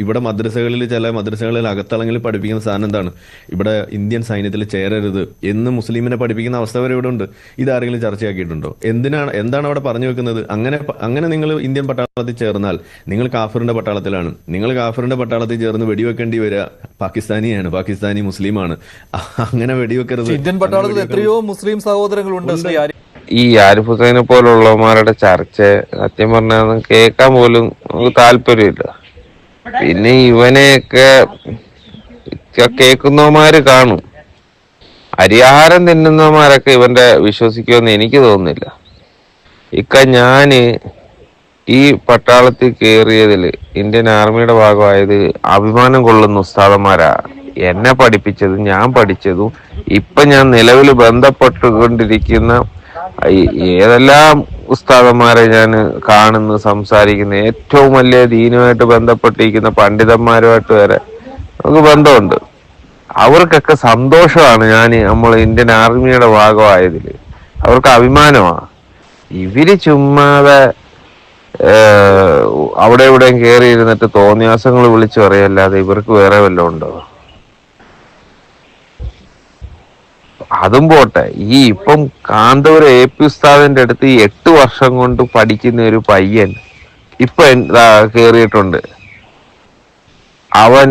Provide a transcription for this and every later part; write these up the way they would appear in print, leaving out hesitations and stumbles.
ഇവിടെ ചില മദ്രസകളിൽ അകത്തളങ്ങളിൽ പഠിപ്പിക്കുന്ന സാധനം എന്താണ്? ഇവിടെ ഇന്ത്യൻ സൈന്യത്തിൽ ചേരരുത് എന്ന് മുസ്ലിമിനെ പഠിപ്പിക്കുന്ന അവസ്ഥ വരെ ഇവിടെ ഉണ്ട്. ഇതാരെങ്കിലും ചർച്ചയാക്കിയിട്ടുണ്ടോ? എന്താണ് അവിടെ പറഞ്ഞു വെക്കുന്നത്? അങ്ങനെ നിങ്ങൾ ഇന്ത്യൻ പട്ടാളത്തിൽ ചേർന്നാൽ നിങ്ങൾ കാഫിറിന്റെ പട്ടാളത്തിലാണ്. നിങ്ങൾ കാഫിറിന്റെ പട്ടാളത്തിൽ ചേർന്ന് വെടിവെക്കേണ്ടി വരിക പാകിസ്ഥാനി മുസ്ലിമാണ്. അങ്ങനെ വെടിവെക്കരുത്. ഇന്ത്യൻ പട്ടാളത്തിൽ എത്രയോ മുസ്ലിം സഹോദരങ്ങളുണ്ട്. ഈ ആരിഫ് ഹുസൈനെ പോലുള്ളവന്മാരുടെ ചർച്ച സത്യം പറഞ്ഞാൽ കേൾക്കാൻ പോലും നമുക്ക് താല്പര്യമില്ല. പിന്നെ ഇവനെയൊക്കെ കേൾക്കുന്നവന്മാര് കാണും. അരിയാഹാരം തിന്നുന്നവന്മാരൊക്കെ ഇവന്റെ വിശ്വസിക്കുമെന്ന് എനിക്ക് തോന്നുന്നില്ല. ഞാന് ഈ പട്ടാളത്തിൽ കയറിയതിൽ ഇന്ത്യൻ ആർമിയുടെ ഭാഗമായത് അഭിമാനം കൊള്ളുന്ന ഉസ്താദന്മാരാ. എന്നെ പഠിപ്പിച്ചതും ഞാൻ പഠിച്ചതും ഞാൻ നിലവിൽ ബന്ധപ്പെട്ടുകൊണ്ടിരിക്കുന്ന ഏതെല്ലാം ഉസ്താദന്മാരെ ഞാൻ കാണുന്നു, സംസാരിക്കുന്ന ഏറ്റവും വലിയ ദീനുമായിട്ട് ബന്ധപ്പെട്ടിരിക്കുന്ന പണ്ഡിതന്മാരുമായിട്ട് വരെ നമുക്ക് ബന്ധമുണ്ട്. അവർക്കൊക്കെ സന്തോഷമാണ് നമ്മൾ ഇന്ത്യൻ ആർമിയുടെ ഭാഗമായതിൽ. അവർക്ക് അഭിമാനമാണ്. ഇവര് ചുമ്മാതെ അവിടെ ഇവിടെയും കയറി ഇരുന്നിട്ട് തോന്നിയാസങ്ങൾ വിളിച്ചു പറയല്ലാതെ ഇവർക്ക് വേറെ വല്ലതും ഉണ്ടോ? അതും പോട്ടെ, ഇപ്പം കാന്തപുരം AP ഉസ്താദിന്റെ അടുത്ത് 8 വർഷം കൊണ്ട് പഠിക്കുന്ന ഒരു പയ്യൻ കേറിയിട്ടുണ്ട്. അവൻ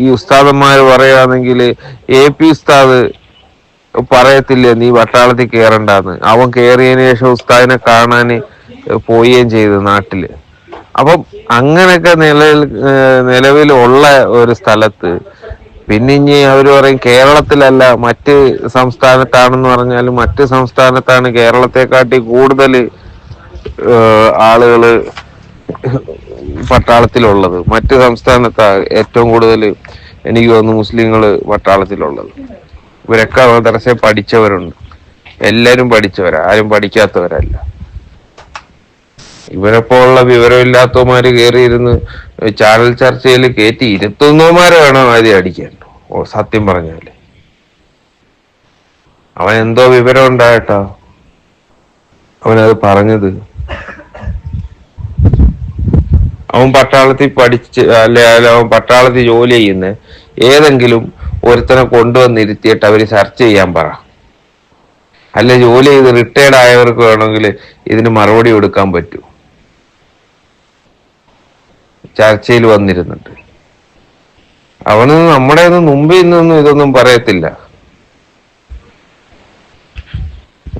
ഈ ഉസ്താദന്മാര് പറയുകയാണെങ്കിൽ AP ഉസ്താദ് പറയത്തില്ലേ നീ പട്ടാളത്തിൽ കയറണ്ടെന്ന്. അവൻ കേറിയതിനു ശേഷം ഉസ്താദിനെ കാണാന് പോവുകയും ചെയ്തു നാട്ടില്. അപ്പം അങ്ങനെയൊക്കെ നിലവിലുള്ള ഒരു സ്ഥലത്ത് പിന്നെ അവര് പറയും കേരളത്തിലല്ല മറ്റ് സംസ്ഥാനത്താണെന്ന് പറഞ്ഞാലും മറ്റ് സംസ്ഥാനത്താണ് കേരളത്തെക്കാട്ടി കൂടുതൽ ആളുകള് പട്ടാളത്തിലുള്ളത്. മറ്റ് സംസ്ഥാനത്താണ് ഏറ്റവും കൂടുതൽ എനിക്ക് തോന്നുന്നു മുസ്ലിങ്ങള് പട്ടാളത്തിലുള്ളത്. ഇവരൊക്കെ മദ്രസയിൽ പഠിച്ചവരുണ്ട്. എല്ലാരും പഠിച്ചവരാ, ആരും പഠിക്കാത്തവരല്ല. ഇവരെപ്പോലുള്ള വിവരമില്ലാത്തവന്മാര് കയറിയിരുന്ന് ചാനൽ ചർച്ചയിൽ കയറ്റി ഇരുത്തുന്നവന്മാരെ വേണം ആദ്യം അടിക്കാൻ. സത്യം പറഞ്ഞാല് അവൻ എന്തോ വിവരം ഉണ്ടായിട്ടാ അവനത് പറഞ്ഞത്. അവൻ പട്ടാളത്തിൽ അവൻ പട്ടാളത്തിൽ ജോലി ചെയ്യുന്ന ഏതെങ്കിലും ഒരുത്തനെ കൊണ്ടുവന്നിരുത്തിയിട്ട് അവര് ചർച്ച ചെയ്യാൻ പറ. അല്ലെ ജോലി ചെയ്ത് റിട്ടയർഡ് ആയവർക്ക് വേണമെങ്കിൽ ഇതിന് മറുപടി കൊടുക്കാൻ പറ്റൂ. ചർച്ചയിൽ വന്നിരുന്നിട്ട് അവന് നമ്മുടെ മുമ്പിൽ നിന്നൊന്നും ഇതൊന്നും പറയത്തില്ല.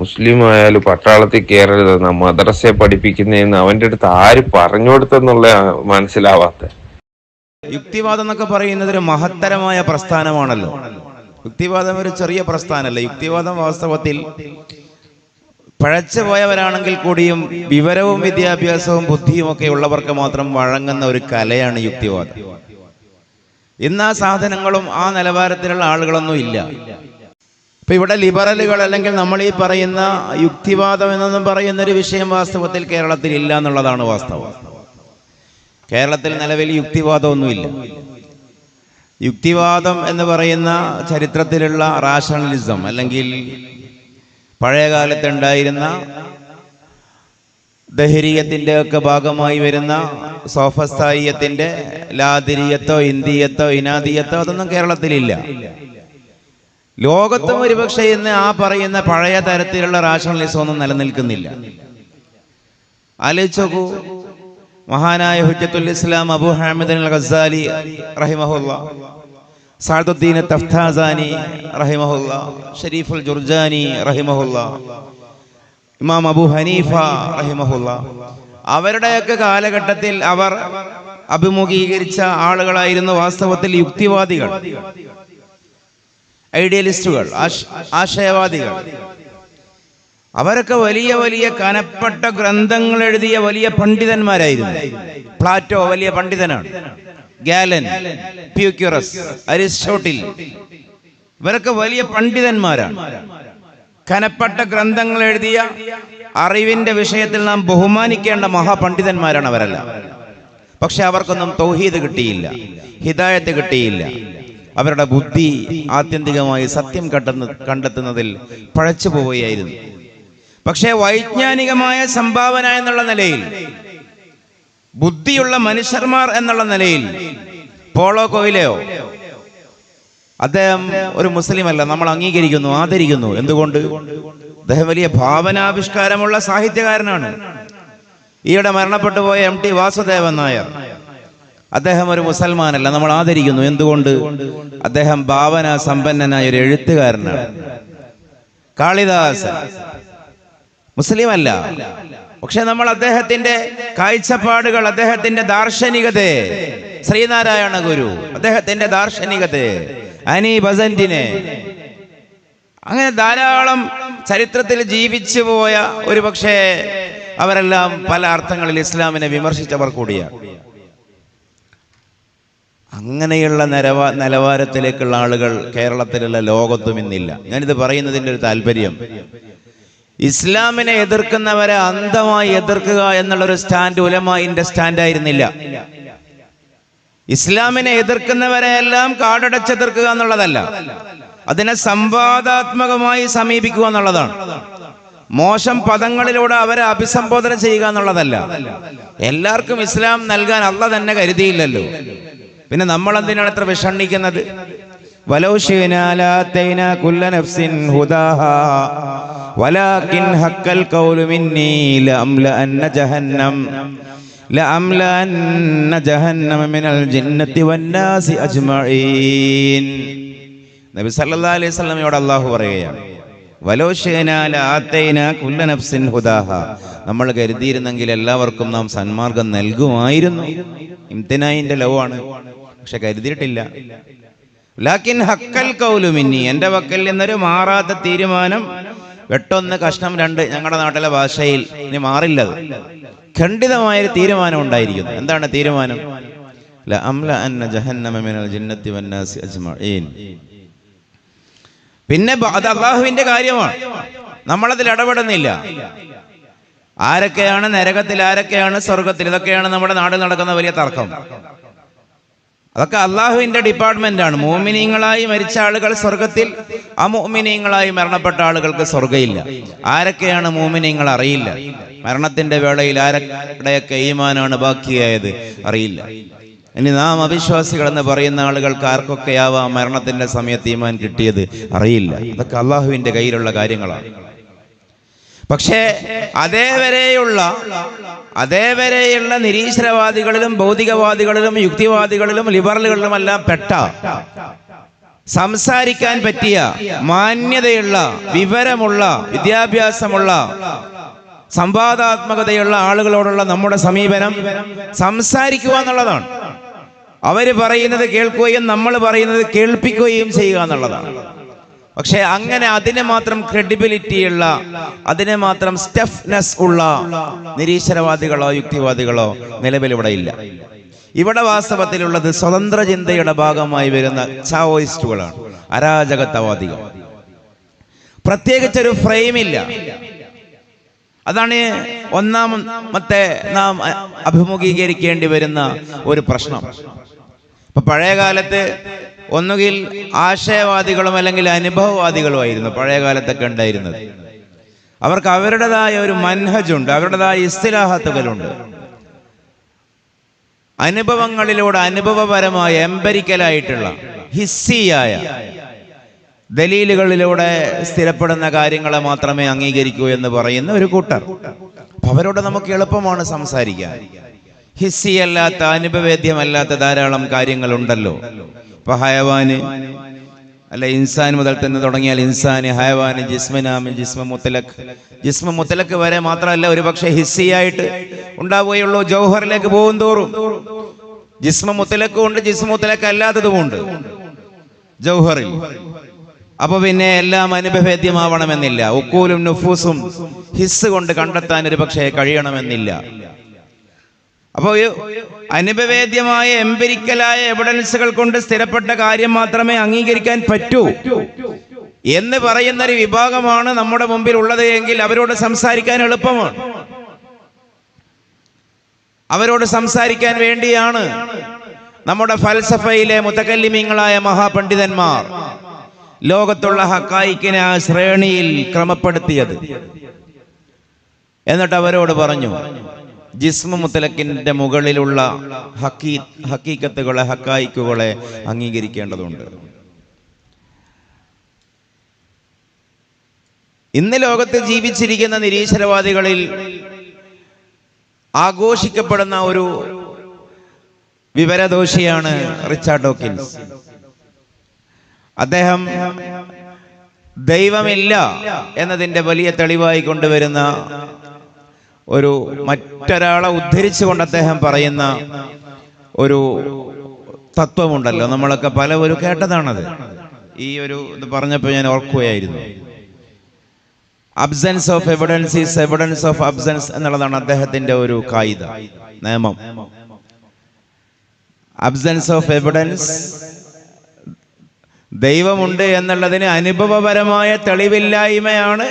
മുസ്ലിം ആയാലും പട്ടാളത്തിൽ കയറരുതെന്ന മദ്രസയെ പഠിപ്പിക്കുന്നതെന്ന് അവന്റെ അടുത്ത് ആര് പറഞ്ഞു കൊടുത്തെന്നുള്ള മനസ്സിലാവാത്ത. യുക്തിവാദം എന്നൊക്കെ പറയുന്നത് ഒരു മഹത്തരമായ പ്രസ്ഥാനമാണല്ലോ. യുക്തിവാദം ഒരു ചെറിയ പ്രസ്ഥാനമല്ല. യുക്തിവാദം വാസ്തവത്തിൽ പഴച്ചു പോയവരാണെങ്കിൽ കൂടിയും വിവരവും വിദ്യാഭ്യാസവും ബുദ്ധിയും ഒക്കെ ഉള്ളവർക്ക് മാത്രം വഴങ്ങുന്ന ഒരു കലയാണ് യുക്തിവാദം. ഇന്ന് ആ സാധനങ്ങളും ആ നിലവാരത്തിലുള്ള ആളുകളൊന്നും ഇല്ല. ഇപ്പൊ ഇവിടെ ലിബറലുകൾ അല്ലെങ്കിൽ നമ്മൾ ഈ പറയുന്ന യുക്തിവാദം എന്നൊന്നും പറയുന്ന ഒരു വിഷയം വാസ്തവത്തിൽ കേരളത്തിൽ ഇല്ല എന്നുള്ളതാണ് വാസ്തവം. കേരളത്തിൽ നിലവിൽ യുക്തിവാദമൊന്നുമില്ല. യുക്തിവാദം എന്ന് പറയുന്ന ചരിത്രത്തിലുള്ള റാഷണലിസം അല്ലെങ്കിൽ പഴയകാലത്തുണ്ടായിരുന്ന ദഹരീയത്തിൻ്റെ ഒക്കെ ഭാഗമായി വരുന്ന സോഫസ്തായിയത്തിൻ്റെ ലാദിരിയത്തോ ഇന്ത്യത്തോ ഇനാദിയത്തോ അതൊന്നും കേരളത്തിലില്ല. ലോകത്തും ഒരുപക്ഷെ ഇന്ന് ആ പറയുന്ന പഴയ തരത്തിലുള്ള റാഷണലിസം ഒന്നും നിലനിൽക്കുന്നില്ല. ആലോചിച്ചോക്കൂ, മഹാനായ ഹുജ്ജത്തുൽ ഇസ്ലാം അബൂ ഹാമിദ് അൽ ഗസാലി റഹിമഹുല്ലാ, സഅദുദ്ദീൻ തഫ്താസാനി റഹിമഹുല്ലാ, ഷരീഫുൽ ജുർജാനി റഹിമഹുല്ലാ, ഇമാം അബൂ ഹനീഫ റഹിമഹുല്ലാ, അവരുടെയൊക്കെ കാലഘട്ടത്തിൽ അവർ അഭിമുഖീകരിച്ച ആളുകളായിരുന്നു വാസ്തവത്തിൽ യുക്തിവാദികൾ, ഐഡിയലിസ്റ്റുകൾ, ആശയവാദികൾ. അവരൊക്കെ വലിയ വലിയ കനപ്പെട്ട ഗ്രന്ഥങ്ങൾ എഴുതിയ വലിയ പണ്ഡിതന്മാരായിരുന്നു. പ്ലാറ്റോ വലിയ പണ്ഡിതനാണ്. ഗാലൻ, പ്യൂക്യുറസ്, അരിസ്റ്റോട്ടിൽ, ഇവരൊക്കെ വലിയ പണ്ഡിതന്മാരാണ്. കനപ്പെട്ട ഗ്രന്ഥങ്ങൾ എഴുതിയ അറിവിന്റെ വിഷയത്തിൽ നാം ബഹുമാനിക്കേണ്ട മഹാപണ്ഡിതന്മാരാണ് അവരെല്ലാം. പക്ഷെ അവർക്കൊന്നും തൗഹീദ് കിട്ടിയില്ല, ഹിദായത്ത് കിട്ടിയില്ല. അവരുടെ ബുദ്ധി ആത്യന്തികമായി സത്യം കണ്ടെത്തുന്നതിൽ പഴച്ചു പോവുകയായിരുന്നു. പക്ഷേ വൈജ്ഞാനികമായ സംഭാവന എന്നുള്ള നിലയിൽ ബുദ്ധിയുള്ള മനുഷ്യന്മാർ എന്നുള്ള നിലയിൽ പോളോ കൊയിലയോ അദ്ദേഹം ഒരു മുസ്ലിം അല്ല, നമ്മൾ അംഗീകരിക്കുന്നു, ആദരിക്കുന്നു. എന്തുകൊണ്ട്? അദ്ദേഹം വലിയ ഭാവനാവിഷ്കാരമുള്ള സാഹിത്യകാരനാണ്. ഈയിടെ മരണപ്പെട്ടു പോയ MT വാസുദേവൻ നായർ, അദ്ദേഹം ഒരു മുസൽമാനല്ല, നമ്മൾ ആദരിക്കുന്നു. എന്തുകൊണ്ട്? അദ്ദേഹം ഭാവന സമ്പന്നനായ ഒരു എഴുത്തുകാരനാണ്. കാളിദാസൻ മുസ്ലിം അല്ല, പക്ഷെ നമ്മൾ അദ്ദേഹത്തിന്റെ കാഴ്ചപ്പാടുകൾ, അദ്ദേഹത്തിന്റെ ദാർശനികതയെ, ശ്രീനാരായണ ഗുരു അദ്ദേഹത്തിന്റെ ദാർശനികതയെ, അനി ബസന്റിനെ, അങ്ങനെ ധാരാളം ചരിത്രത്തിൽ ജീവിച്ചു പോയ, ഒരു പക്ഷേ അവരെല്ലാം പല അർത്ഥങ്ങളിൽ ഇസ്ലാമിനെ വിമർശിച്ചവർ കൂടിയാണ്. അങ്ങനെയുള്ള നിലവാരത്തിലേക്കുള്ള ആളുകൾ കേരളത്തിലുള്ള ലോകത്തും ഇന്നില്ല. ഞാനിത് പറയുന്നതിൻ്റെ ഒരു താല്പര്യം, ഇസ്ലാമിനെ എതിർക്കുന്നവരെ അന്ധമായി എതിർക്കുക എന്നുള്ളൊരു സ്റ്റാൻഡ് ഉലമായിന്റെ സ്റ്റാൻഡായിരുന്നില്ല. ഇസ്ലാമിനെ എതിർക്കുന്നവരെ എല്ലാം കാടടച്ചെതിർക്കുക എന്നുള്ളതല്ല, അതിനെ സംവാദാത്മകമായി സമീപിക്കുക എന്നുള്ളതാണ്. മോശം പദങ്ങളിലൂടെ അവരെ അഭിസംബോധന ചെയ്യുക എന്നുള്ളതല്ല. എല്ലാവർക്കും ഇസ്ലാം നൽകാൻ അള്ളാഹ് തന്നെ കരുതിയില്ലല്ലോ, പിന്നെ നമ്മൾ എന്തിനാണ് ഇത്ര വിഷണ്ണിക്കുന്നത്? വലൗ ശിഅനാ ലഅതൈനാ കുല്ല നഫ്സിൻ ഹുദാഹാ വലാകിൻ ഹഖൽ ഖൗലു മിന്നീ ലഅംലഅന്ന ജഹന്നം മിനൽ ജിന്നത്തി വന്നാസി അജ്മഈൻ. നബി സല്ലല്ലാഹു അലൈഹി വസല്ലമയോട് അല്ലാഹു പറയുകയാണ്, വലൗ ശിഅനാ ലഅതൈനാ കുല്ല നഫ്സിൻ ഹുദാഹാ, നമ്മൾ കരുതിയിരുന്നെങ്കിൽ എല്ലാവർക്കും നാം സന്മാർഗം നൽകുമായിരുന്നു. ഇംതിനായിന്റെ ലവ് ആണ്, പക്ഷെ കരുതിയിട്ടില്ല. ലാക്കിൻ ഹക്കൽ ഖൗലു മിന്നി, എൻ്റെ വക്കൽ നിന്നൊരു മാറാത്ത തീരുമാനം, വെട്ടൊന്ന് കഷ്ണം രണ്ട്, ഞങ്ങളുടെ നാട്ടിലെ ഭാഷയിൽ ഇനി മാറില്ലത്, ഖണ്ഡിതമായൊരു തീരുമാനം ഉണ്ടായിരിക്കുന്നു. എന്താണ് തീരുമാനം? ലഅംലഅന്ന ജഹന്നമ മിനൽ ജിന്നത്തി വന്നാസി അജ്മഈൻ. പിന്നെ അത് അല്ലാഹുവിന്റെ കാര്യമാണ്, നമ്മളതിൽ ഇടപെടുന്നില്ല. ആരൊക്കെയാണ് നരകത്തിൽ, ആരൊക്കെയാണ് സ്വർഗത്തിൽ, ഇതൊക്കെയാണ് നമ്മുടെ നാട്ടിൽ നടക്കുന്ന വലിയ തർക്കം. അതൊക്കെ അള്ളാഹുവിന്റെ ഡിപ്പാർട്ട്മെന്റ് ആണ്. മുഅ്മിനീങ്ങളായി മരിച്ച ആളുകൾ സ്വർഗത്തിൽ, അമുഅ്മിനീങ്ങളായി മരണപ്പെട്ട ആളുകൾക്ക് സ്വർഗ്ഗമില്ല. ആരൊക്കെയാണ് മുഅ്മിനീങ്ങൾ അറിയില്ല. മരണത്തിന്റെ വേളയിൽ ആരുടെയൊക്കെ ഈമാനാണ് ബാക്കിയായത് അറിയില്ല. ഇനി നാം അവിശ്വാസികൾ എന്ന് പറയുന്ന ആളുകൾക്ക് ആർക്കൊക്കെയാവാം മരണത്തിന്റെ സമയത്ത് ഈമാൻ കിട്ടിയത് അറിയില്ല. അതൊക്കെ അള്ളാഹുവിന്റെ കയ്യിലുള്ള കാര്യങ്ങളാണ്. പക്ഷേ അതേവരെയുള്ള നിരീശ്വരവാദികളിലും ഭൗതികവാദികളിലും യുക്തിവാദികളിലും ലിബറലുകളിലും എല്ലാം പെട്ട, സംസാരിക്കാൻ പറ്റിയ, മാന്യതയുള്ള, വിവരമുള്ള, വിദ്യാഭ്യാസമുള്ള, സംവാദാത്മകതയുള്ള ആളുകളോടുള്ള നമ്മുടെ സമീപനം സംസാരിക്കുക എന്നുള്ളതാണ്. അവര് പറയുന്നത് കേൾക്കുകയും നമ്മൾ പറയുന്നത് കേൾപ്പിക്കുകയും ചെയ്യുക എന്നുള്ളതാണ്. പക്ഷെ അങ്ങനെ അതിന് മാത്രം ക്രെഡിബിലിറ്റിയുള്ള, അതിന് മാത്രം സ്റ്റഫ്നെസ് ഉള്ള നിരീശ്വരവാദികളോ യുക്തിവാദികളോ നിലവിൽ ഇവിടെ ഇല്ല. ഇവിടെ വാസ്തവത്തിലുള്ളത് സ്വതന്ത്ര ചിന്തയുടെ ഭാഗമായി വരുന്ന ചാവോയിസ്റ്റുകളാണ്, അരാജകത്വവാദികൾ. പ്രത്യേകിച്ചൊരു ഫ്രെയിമില്ല. അതാണ് ഒന്നാമത്തെ നാം അഭിമുഖീകരിക്കേണ്ടി വരുന്ന ഒരു പ്രശ്നം. ഇപ്പൊ പഴയ കാലത്ത് ഒന്നുകിൽ ആശയവാദികളും അല്ലെങ്കിൽ അനുഭവവാദികളുമായിരുന്നു പഴയ കാലത്തൊക്കെ ഉണ്ടായിരുന്നത്. അവർക്ക് അവരുടേതായ ഒരു മൻഹജുണ്ട്, അവരുടേതായ ഇസ്തിലാഹത്തുകളുണ്ട്. അനുഭവങ്ങളിലൂടെ, അനുഭവപരമായ, എംപരിക്കലായിട്ടുള്ള, ഹിസ്സിയായ ദലീലുകളിലൂടെ സ്ഥിരപ്പെടുന്ന കാര്യങ്ങളെ മാത്രമേ അംഗീകരിക്കൂ എന്ന് പറയുന്ന ഒരു കൂട്ടർ. അവരോട് നമുക്ക് എളുപ്പമാണ് സംസാരിക്കാൻ. ഹിസ്സിയല്ലാത്ത, അനുഭവേദ്യമല്ലാത്ത ധാരാളം കാര്യങ്ങളുണ്ടല്ലോ. ഇപ്പൊ ഹയവാന് അല്ല, ഇൻസാൻ മുതൽ തന്നെ തുടങ്ങിയാൽ ഇൻസാന്, ഹയവാന്, ജിസ്മനാമി, ജിസ്മ മുത്തലക്ക് വരെ മാത്രമല്ല, ഒരുപക്ഷെ ഹിസ്സിയായിട്ട് ഉണ്ടാവുകയുള്ളൂ. ജൗഹറിലേക്ക് പോകും തോറും ജിസ്മ മുത്തലക്കും ഉണ്ട്, ജിസ്മ മുത്തലക്ക് അല്ലാത്തതുമുണ്ട് ജൗഹറിൽ. അപ്പൊ പിന്നെ എല്ലാം അനുഭവേദ്യമാവണമെന്നില്ല. ഉക്കൂലും നുഫൂസും ഹിസ് കൊണ്ട് കണ്ടെത്താൻ ഒരു പക്ഷേ കഴിയണമെന്നില്ല. അപ്പോ അനുഭവേദ്യമായ, എംപിരിക്കലായ എവിഡൻസുകൾ കൊണ്ട് സ്ഥിരപ്പെട്ട കാര്യം മാത്രമേ അംഗീകരിക്കാൻ പറ്റൂ എന്ന് പറയുന്ന ഒരു വിഭാഗമാണ് നമ്മുടെ മുമ്പിൽ ഉള്ളത് എങ്കിൽ അവരോട് സംസാരിക്കാൻ എളുപ്പമാണ്. അവരോട് സംസാരിക്കാൻ വേണ്ടിയാണ് നമ്മുടെ ഫൽസഫയിലെ മുതകല്ലിമീങ്ങളായ മഹാപണ്ഡിതന്മാർ ലോകത്തുള്ള ഹക്കായിക്കിനെ ആ ശ്രേണിയിൽ ക്രമപ്പെടുത്തിയത്. എന്നിട്ട് അവരോട് പറഞ്ഞു, ജിസ്മ മുത്തലക്കിന്റെ മുകളിലുള്ള ഹക്കീക്കത്തുകളെ, ഹക്കായിക്കുകളെ അംഗീകരിക്കേണ്ടതുണ്ട്. ഇന്ന് ലോകത്ത് ജീവിച്ചിരിക്കുന്ന നിരീശ്വരവാദികളിൽ ആഘോഷിക്കപ്പെടുന്ന ഒരു വിവരദോഷിയാണ് റിച്ചാർഡ് ഡോക്കിൻസ്. അദ്ദേഹം ദൈവമില്ല എന്നതിൻ്റെ വലിയ തെളിവായി കൊണ്ടുവരുന്ന ഒരു മറ്റൊരാളെ ഉദ്ധരിച്ചുകൊണ്ട് അദ്ദേഹം പറയുന്ന ഒരു തത്വമുണ്ടല്ലോ, നമ്മളൊക്കെ പലവരും കേട്ടതാണത്. ഈ ഒരു ഇത് പറഞ്ഞപ്പോൾ ഞാൻ ഓർക്കുകയായിരുന്നു. Absence of evidence is evidence of absence എന്നുള്ളതാണ് അദ്ദേഹത്തിന്റെ ഒരു കായിക നിയമം. അബ്സെൻസ് ഓഫ് എവിഡൻസ്, ദൈവമുണ്ട് എന്നുള്ളതിന് അനുഭവപരമായ തെളിവില്ലായ്മയാണ്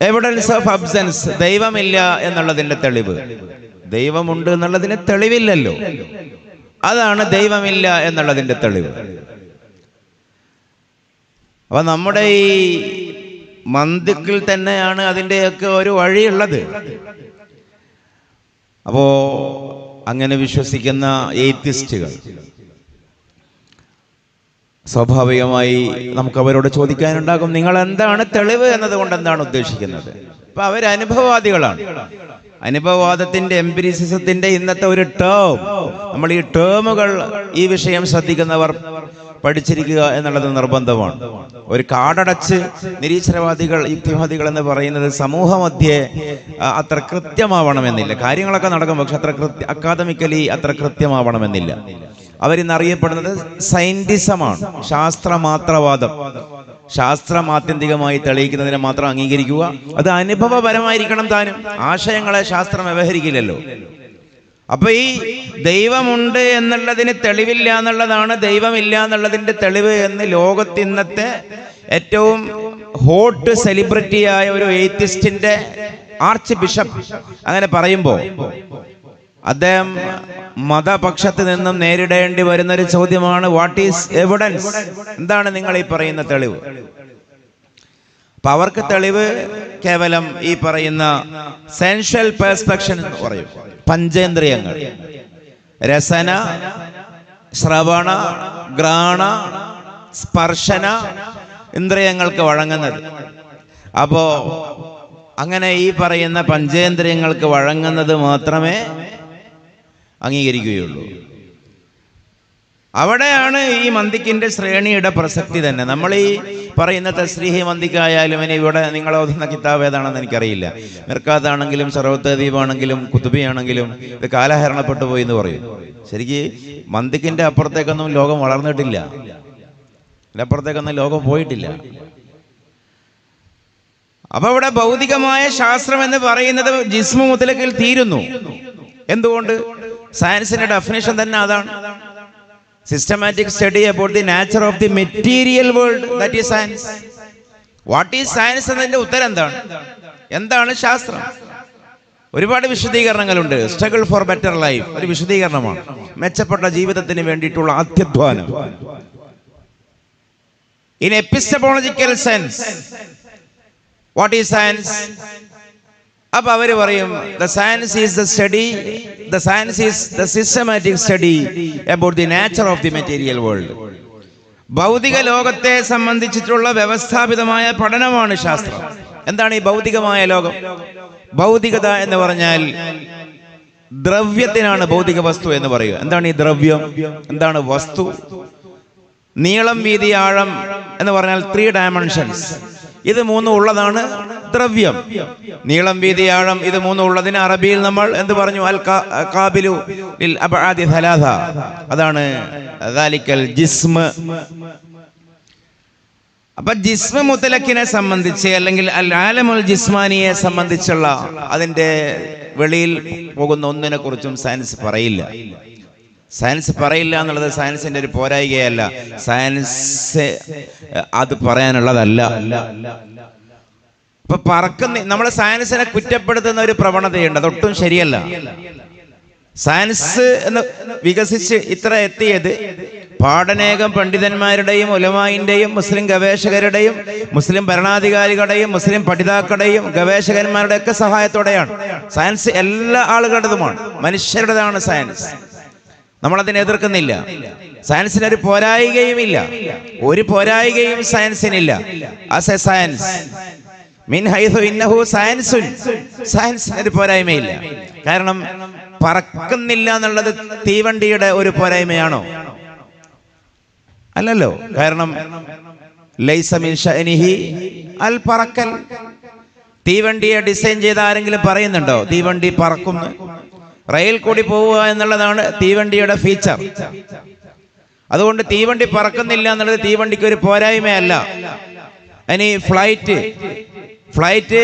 എവിഡൻസ് ഓഫ് അബ്സെൻസ്, ദൈവമില്ല എന്നുള്ളതിന്റെ തെളിവ്. ദൈവമുണ്ട് എന്നുള്ളതിന് തെളിവില്ലല്ലോ, അതാണ് ദൈവമില്ല എന്നുള്ളതിന്റെ തെളിവ്. അപ്പൊ നമ്മുടെ ഈ മന്ദിക്കിൽ തന്നെയാണ് അതിൻ്റെയൊക്കെ ഒരു വഴിയുള്ളത്. അപ്പോ അങ്ങനെ വിശ്വസിക്കുന്ന എയ്ത്തിസ്റ്റുകൾ സ്വാഭാവികമായി നമുക്ക് അവരോട് ചോദിക്കാനുണ്ടാകും, നിങ്ങൾ എന്താണ് തെളിവ് എന്നതുകൊണ്ട് എന്താണ് ഉദ്ദേശിക്കുന്നത്? അപ്പൊ അവർ അനുഭവവാദികളാണ്. അനുഭവവാദത്തിന്റെ എംപിരിസിസത്തിന്റെ ഇന്നത്തെ ഒരു ടേം, നമ്മൾ ഈ ടേമുകൾ ഈ വിഷയം ശ്രദ്ധിക്കുന്നവർ പഠിച്ചിരിക്കുക എന്നുള്ളത് നിർബന്ധമാണ്. ഒരു കാടടച്ച് നിരീശ്വരവാദികൾ, യുക്തിവാദികൾ എന്ന് പറയുന്നത് സമൂഹമധ്യേ അത്ര കൃത്യമാവണമെന്നില്ല. കാര്യങ്ങളൊക്കെ നടക്കും, പക്ഷെ അത്ര അക്കാദമിക്കലി അത്ര കൃത്യമാവണമെന്നില്ല. അവരിന്ന് അറിയപ്പെടുന്നത് സയന്റിസമാണ്, ശാസ്ത്രമാത്രവാദം. ശാസ്ത്രം ആത്യന്തികമായി തെളിയിക്കുന്നതിനെ മാത്രം അംഗീകരിക്കുക, അത് അനുഭവപരമായിരിക്കണം താനും. ആശയങ്ങളെ ശാസ്ത്രം വ്യവഹരിക്കില്ലല്ലോ. അപ്പൊ ഈ ദൈവമുണ്ട് എന്നുള്ളതിന് തെളിവില്ല എന്നുള്ളതാണ് ദൈവമില്ല എന്നുള്ളതിന്റെ തെളിവ് എന്ന് ലോകത്തിന്നത്തെ ഏറ്റവും ഹോട്ട് സെലിബ്രിറ്റിയായ ഒരു എയ്ത്തിസ്റ്റിന്റെ ആർച്ച് ബിഷപ്പ് അങ്ങനെ പറയുമ്പോൾ അദ്ദേഹം മതപക്ഷത്ത് നിന്നും നേരിടേണ്ടി വരുന്ന ഒരു ചോദ്യമാണ്, വാട്ട് ഈസ് എവിഡൻസ്? എന്താണ് നിങ്ങൾ ഈ പറയുന്ന തെളിവ്? അപ്പൊ അവർക്ക് തെളിവ് കേവലം ഈ പറയുന്ന സെൻഷ്വൽ പെർസ്പെക്ഷൻ എന്ന് പറയും. പഞ്ചേന്ദ്രിയങ്ങൾ, രസന, ശ്രവണ, ഘ്രാണ, സ്പർശന ഇന്ദ്രിയങ്ങൾക്ക് വഴങ്ങുന്നത്. അപ്പോ അങ്ങനെ ഈ പറയുന്ന പഞ്ചേന്ദ്രിയങ്ങൾക്ക് വഴങ്ങുന്നത് മാത്രമേ അംഗീകരിക്കുകയുള്ളൂ. അവിടെയാണ് ഈ മന്ദിക്കിന്റെ ശ്രേണിയുടെ പ്രസക്തി തന്നെ. നമ്മൾ ഈ പറയുന്ന തസ്രീഹി മന്ദിക്കായാലും ഇനി ഇവിടെ നിങ്ങൾ ഓതുന്ന കിതാബ് ഏതാണെന്ന് എനിക്കറിയില്ല, മിർക്കാത്താണെങ്കിലും സർവത്ത് ദ്വീപാണെങ്കിലും കുത്തുബിയാണെങ്കിലും ഇത് കാലഹരണപ്പെട്ടു പോയി എന്ന് പറയും. ശരിക്ക് മന്ദിക്കിന്റെ അപ്പുറത്തേക്കൊന്നും ലോകം വളർന്നിട്ടില്ല, അപ്പുറത്തേക്കൊന്നും ലോകം പോയിട്ടില്ല. അപ്പൊ ഇവിടെ ഭൗതികമായ ശാസ്ത്രം എന്ന് പറയുന്നത് ജിസ്മു മുതലക്കിൽ തീരുന്നു. എന്തുകൊണ്ട്? സയൻസിന്റെ ഡെഫിനേഷൻ തന്നെ അതാണ്. Systematic study about the nature of the material world, that is science. What is science എന്നതിന്റെ ഉത്തരം എന്താണ്? എന്താണ് ശാസ്ത്രം? ഒരുപാട് വിശദീകരണങ്ങളുണ്ട്. സ്ട്രഗിൾ ഫോർ ബെറ്റർ ലൈഫ് ഒരു വിശദീകരണമാണ്, മെച്ചപ്പെട്ട ജീവിതത്തിന് വേണ്ടിയിട്ടുള്ള അത്യധ്വാനം. In epistemological sense what is science? അപ്പൊ അവര് പറയും, the science is the study, the science is the systematic study about the nature of the material world. ഭൗതിക ലോകത്തെ സംബന്ധിച്ചിട്ടുള്ള വ്യവസ്ഥാപിതമായ പഠനമാണ് ശാസ്ത്രം. എന്താണ് ഈ ഭൗതികമായ ലോകം? ഭൗതികത എന്ന് പറഞ്ഞാൽ ദ്രവ്യത്തിനാണ് ഭൗതിക വസ്തു എന്ന് പറയുക. എന്താണ് ഈ ദ്രവ്യം? എന്താണ് വസ്തു? നീളം, വീതി, ആഴം എന്ന് പറഞ്ഞാൽ 3 ഡയമെൻഷൻസ്. ഇത് 3 ഉള്ളതാണ് ദ്രവ്യം. നീളം, വീതി, ആഴം ഇത് 3 ഉള്ളതിന് അറബിയിൽ നമ്മൾ എന്ത് പറഞ്ഞു? അൽ ഖാബിലു ലിൽ അബ്ആദി സലാസ. അതാണ് ദാലിക്കൽ ജിസ്മ. അപ്പൊ ജിസ്മ മുതലക്കിനെ സംബന്ധിച്ച് അല്ലെങ്കിൽ അൽ ആലമുൽ ജിസ്മാനിയെ സംബന്ധിച്ചുള്ള അതിന്റെ വെളിയിൽ പോകുന്ന ഒന്നിനെ കുറിച്ചും സയൻസ് പറയില്ല. സയൻസ് പറയില്ല എന്നുള്ളത് സയൻസിന്റെ ഒരു പോരായികയല്ല, സയൻസ് അത് പറയാനുള്ളതല്ല. ഇപ്പൊ നമ്മൾ സയൻസിനെ കുറ്റപ്പെടുത്തുന്ന ഒരു പ്രവണതയുണ്ട്, അതൊട്ടും ശരിയല്ല. സയൻസ് എന്ന് വികസിച്ച് ഇത്ര എത്തിയത് പാടനേകം പണ്ഡിതന്മാരുടെയും ഉലമായിന്റെയും മുസ്ലിം ഗവേഷകരുടെയും മുസ്ലിം ഭരണാധികാരികളുടെയും മുസ്ലിം പഠിതാക്കളുടെയും ഗവേഷകന്മാരുടെ ഒക്കെ സഹായത്തോടെയാണ്. സയൻസ് എല്ലാ ആളുകളുടേതുമാണ്, മനുഷ്യരുടേതാണ് സയൻസ്. നമ്മളതിനെ എതിർക്കുന്നില്ല. സയൻസിനൊരു പോരായികയുമില്ല, ഒരു പോരായികയും സയൻസിനില്ല. ആസ് എ സയൻസ് മിൻ ഹൈഥു ഇന്നഹു സയൻസുൻ, സയൻസിനൊരു പോരായ്മയില്ല. കാരണം പറക്കുന്നില്ല എന്നുള്ളത് തീവണ്ടിയുടെ ഒരു പോരായ്മയാണോ? അല്ലല്ലോ. കാരണം ലൈസ മിൻ ശഅനിഹി അൽ പറക്കൽ. തീവണ്ടിയെ ഡിസൈൻ ചെയ്ത ആരെങ്കിലും പറയുന്നുണ്ടോ തീവണ്ടി പറക്കുന്നു? റെയിൽ കൂടി പോവുക എന്നുള്ളതാണ് തീവണ്ടിയുടെ ഫീച്ചർ. അതുകൊണ്ട് തീവണ്ടി പറക്കുന്നില്ല എന്നുള്ളത് തീവണ്ടിക്ക് ഒരു പോരായ്മയല്ല. ഇനി ഫ്ലൈറ്റ്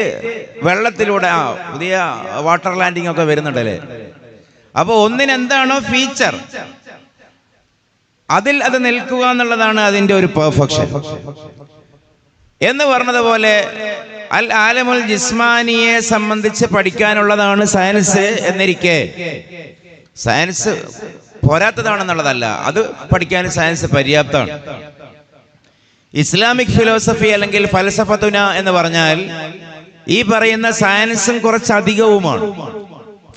വെള്ളത്തിലൂടെ പുതിയ വാട്ടർ ലാൻഡിംഗ് ഒക്കെ വരുന്നുണ്ടല്ലേ. അപ്പൊ ഒന്നിനെന്താണോ ഫീച്ചർ അതിൽ അത് നിൽക്കുക എന്നുള്ളതാണ് അതിന്റെ ഒരു പെർഫെക്ഷൻ. എന്ന് പറഞ്ഞതുപോലെ അൽ ആലമുൽ ജിസ്മാനിയെ സംബന്ധിച്ച് പഠിക്കാനുള്ളതാണ് സയൻസ് എന്നിരിക്കെ സയൻസ് പോരാത്തതാണെന്നുള്ളതല്ല, അത് പഠിക്കാൻ സയൻസ് പര്യാപ്തമാണ്. ഇസ്ലാമിക് ഫിലോസഫി അല്ലെങ്കിൽ ഫൽസഫത്തുന എന്ന് പറഞ്ഞാൽ ഈ പറയുന്ന സയൻസും കുറച്ചധികവുമാണ്.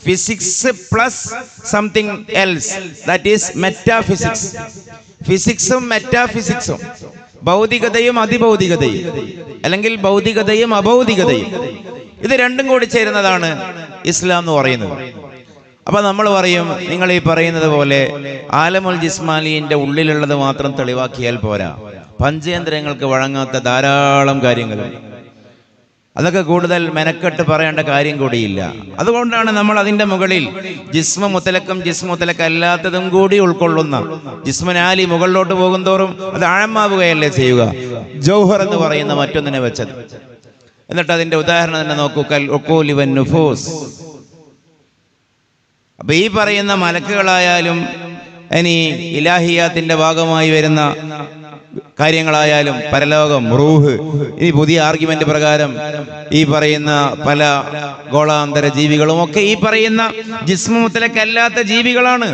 Physics plus something else, that is metaphysics. ഫിസിക്സും മെറ്റാഫിസിക്സും, ഭൗതികതയും അതിഭൗതികതയും, അല്ലെങ്കിൽ ഭൗതികതയും അഭൗതികതയും, ഇത് രണ്ടും കൂടി ചേരുന്നതാണ് ഇസ്ലാം എന്ന് പറയുന്നത്. അപ്പൊ നമ്മൾ പറയും, നിങ്ങൾ ഈ പറയുന്നത് പോലെ ആലമുൽ ജിസ്മാനിന്റെ ഉള്ളിലുള്ളത് മാത്രം തെളിവാക്കിയാൽ പോരാ, പഞ്ചേന്ദ്രിയങ്ങൾക്ക് വഴങ്ങാത്ത ധാരാളം കാര്യങ്ങളുണ്ട്. അതൊക്കെ കൂടുതൽ മെനക്കെട്ട് പറയേണ്ട കാര്യം കൂടിയില്ല. അതുകൊണ്ടാണ് നമ്മൾ അതിന്റെ മുകളിൽ ജിസ്മ മുത്തലക്കും ജിസ്മ മുത്തലക്ക് അല്ലാത്തതും കൂടി ഉൾക്കൊള്ളുന്ന ജിസ്മനാലി മുകളിലോട്ട് പോകും തോറും അത് ആഴമാവുകയല്ലേ ചെയ്യുക, ജൗഹർ എന്ന് പറയുന്ന മറ്റൊന്നിനെ വെച്ചത്. എന്നിട്ട് അതിന്റെ ഉദാഹരണം തന്നെ നോക്കൂ, കൽ ഉഖൂലി വൻ നുഫൂസ്. അപ്പൊ ഈ പറയുന്ന മലക്കുകളായാലും ഇനി ഇലാഹിയാത്തിന്റെ ഭാഗമായി വരുന്ന കാര്യങ്ങളായാലും പരലോകം, റൂഹ്, ഇനി പുതിയ ആർഗ്യുമെന്റ് പ്രകാരം ഈ പറയുന്ന പല ഗോളാന്തര ജീവികളും ഒക്കെ ഈ പറയുന്ന ജിസ്മു മുത്തലക്കല്ലാത്ത ജീവികളാണ്,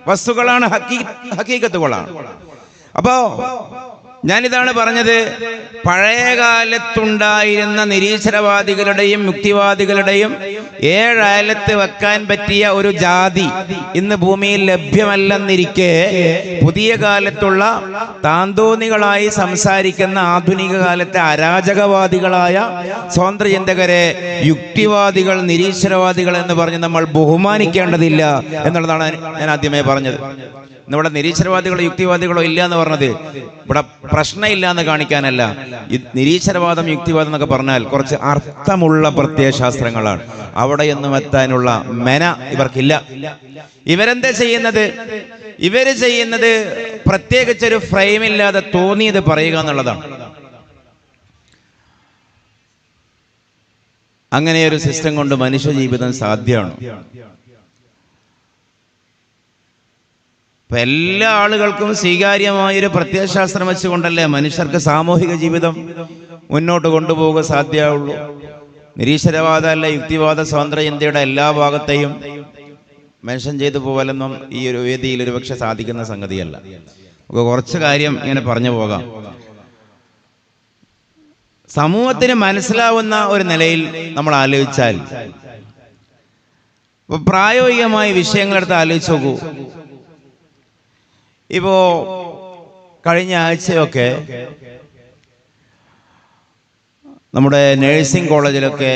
വസ്തുക്കളാണ്, ഹക്കീക്കത്തുകളാണ്. അപ്പോ ഞാനിതാണ് പറഞ്ഞത്, പഴയകാലത്തുണ്ടായിരുന്ന നിരീശ്വരവാദികളുടെയും യുക്തിവാദികളുടെയും ഏഴയലത്ത് വെക്കാൻ പറ്റിയ ഒരു ജാതി ഇന്ന് ഭൂമിയിൽ ലഭ്യമല്ലെന്നിരിക്കെ പുതിയ കാലത്തുള്ള താന്തോന്നികളായി സംസാരിക്കുന്ന ആധുനിക കാലത്തെ അരാജകവാദികളായ സ്വതന്ത്രചിന്തകരെ യുക്തിവാദികൾ, നിരീശ്വരവാദികൾ എന്ന് പറഞ്ഞ് നമ്മൾ ബഹുമാനിക്കേണ്ടതില്ല എന്നുള്ളതാണ് ഞാൻ ആദ്യമേ പറഞ്ഞത്. ഇവിടെ നിരീശ്വരവാദികളോ യുക്തിവാദികളോ ഇല്ല എന്ന് പറഞ്ഞത് ഇവിടെ പ്രശ്നമില്ല എന്ന് കാണിക്കാനല്ല. നിരീശ്വരവാദം, യുക്തിവാദം എന്നൊക്കെ പറഞ്ഞാൽ കുറച്ച് അർത്ഥമുള്ള പ്രത്യയശാസ്ത്രങ്ങളാണ്. അവിടെയൊന്നും എത്താനുള്ള മെന ഇവർക്കില്ല. ഇവരെന്താ ചെയ്യുന്നത്? ഇവര് ചെയ്യുന്നത് പ്രത്യേകിച്ചൊരു ഫ്രെയിമില്ലാതെ തോന്നിയത് പറയുക എന്നുള്ളതാണ്. അങ്ങനെ ഒരു സിസ്റ്റം കൊണ്ട് മനുഷ്യ ജീവിതം സാധ്യമാണ്. ഇപ്പൊ എല്ലാ ആളുകൾക്കും സ്വീകാര്യമായൊരു പ്രത്യയശാസ്ത്രം വെച്ചുകൊണ്ടല്ലേ മനുഷ്യർക്ക് സാമൂഹിക ജീവിതം മുന്നോട്ട് കൊണ്ടുപോകുക സാധ്യമാവുള്ളൂ. നിരീശ്വരവാദ അല്ല യുക്തിവാദ സ്വതന്ത്ര ഇന്ത്യയുടെ എല്ലാ ഭാഗത്തെയും മെൻഷൻ ചെയ്തു പോകലെന്നും ഈ ഒരു വേദിയിൽ ഒരുപക്ഷെ സാധിക്കുന്ന സംഗതിയല്ല. നമുക്ക് കുറച്ച് കാര്യം ഇങ്ങനെ പറഞ്ഞു പോകാം. സമൂഹത്തിന് മനസ്സിലാവുന്ന ഒരു നിലയിൽ നമ്മൾ ആലോചിച്ചാൽ, ഇപ്പൊ പ്രായോഗികമായ വിഷയങ്ങളെടുത്ത് ആലോചിച്ച് നോക്കൂ. ഇപ്പോ കഴിഞ്ഞ ആഴ്ചയൊക്കെ നമ്മുടെ നഴ്സിംഗ് കോളേജിലൊക്കെ